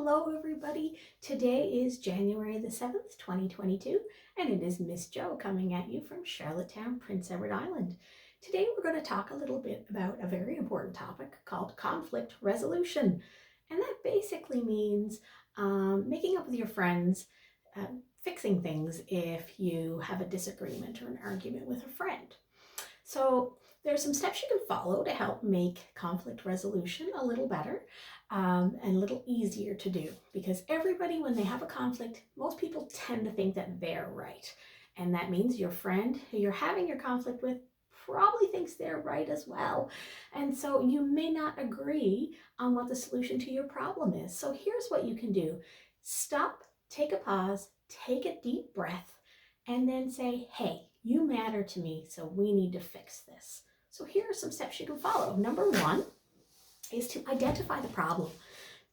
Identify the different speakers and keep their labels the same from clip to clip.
Speaker 1: Hello everybody. Today is January the 7th, 2022, and it is Miss Jo coming at you from Charlottetown, Prince Edward Island. Today we're going to talk a little bit about a very important topic called conflict resolution. And that basically means making up with your friends, fixing things if you have a disagreement or an argument with a friend. So there's some steps you can follow to help make conflict resolution a little better and a little easier to do, because everybody, when they have a conflict, most people tend to think that they're right. And that means your friend who you're having your conflict with probably thinks they're right as well. And so you may not agree on what the solution to your problem is. So here's what you can do. Stop, take a pause, take a deep breath, and then say, hey, you matter to me, so we need to fix this. So here are some steps you can follow. Number one is to identify the problem.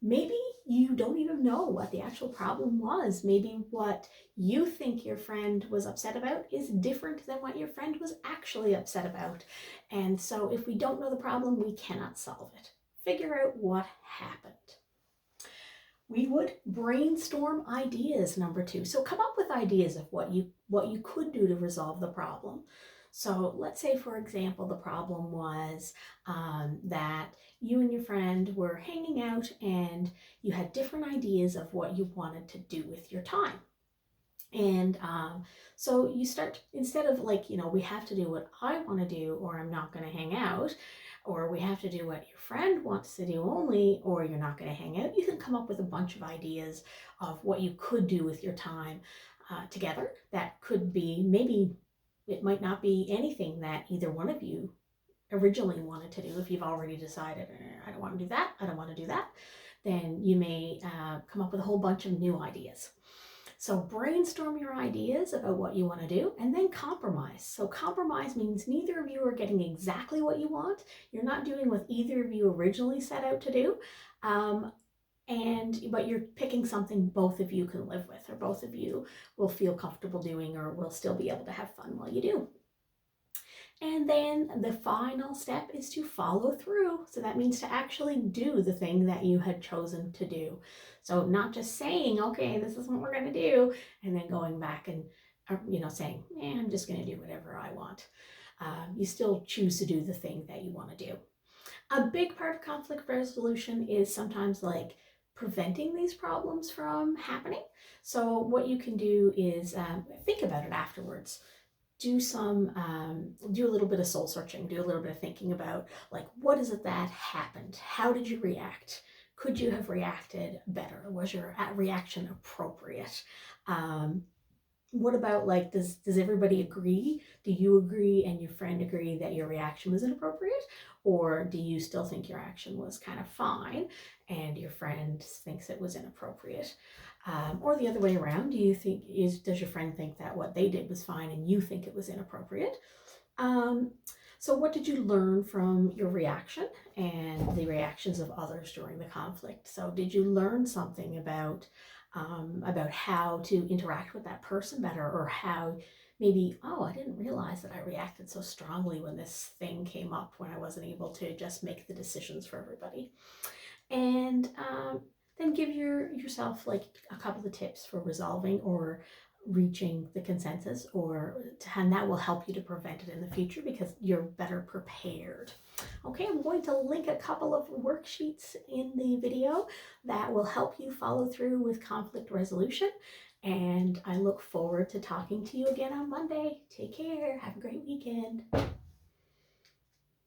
Speaker 1: Maybe you don't even know what the actual problem was. Maybe what you think your friend was upset about is different than what your friend was actually upset about. And so if we don't know the problem, we cannot solve it. Figure out what happened. We would brainstorm ideas, number two. So come up with ideas of what you could do to resolve the problem. So let's say, for example, the problem was that you and your friend were hanging out and you had different ideas of what you wanted to do with your time. And so you start, instead of we have to do what I want to do or I'm not going to hang out, or we have to do what your friend wants to do only, or you're not going to hang out, you can come up with a bunch of ideas of what you could do with your time together. That could be, maybe it might not be anything that either one of you originally wanted to do. If you've already decided, I don't want to do that, I don't want to do that, then you may come up with a whole bunch of new ideas. So brainstorm your ideas about what you want to do, and then compromise. So compromise means neither of you are getting exactly what you want. You're not doing what either of you originally set out to do, but you're picking something both of you can live with, or both of you will feel comfortable doing, or will still be able to have fun while you do. And then the final step is to follow through. So that means to actually do the thing that you had chosen to do. So not just saying, okay, this is what we're going to do, and then going back and, saying, I'm just going to do whatever I want. You still choose to do the thing that you want to do. A big part of conflict resolution is sometimes like preventing these problems from happening. So what you can do is think about it afterwards. Do a little bit of soul searching, do a little bit of thinking about, what is it that happened? How did you react? Could you have reacted better? Was your reaction appropriate? What about, does everybody agree? Do you agree and your friend agree that your reaction was inappropriate? Or do you still think your action was kind of fine and your friend thinks it was inappropriate? Or the other way around, does your friend think that what they did was fine and you think it was inappropriate? So what did you learn from your reaction and the reactions of others during the conflict? So did you learn something about how to interact with that person better, or how maybe, I didn't realize that I reacted so strongly when this thing came up, when I wasn't able to just make the decisions for everybody. And then give yourself a couple of tips for resolving or reaching the consensus, and that will help you to prevent it in the future because you're better prepared. Okay, I'm going to link a couple of worksheets in the video that will help you follow through with conflict resolution. And I look forward to talking to you again on Monday. Take care. Have a great weekend.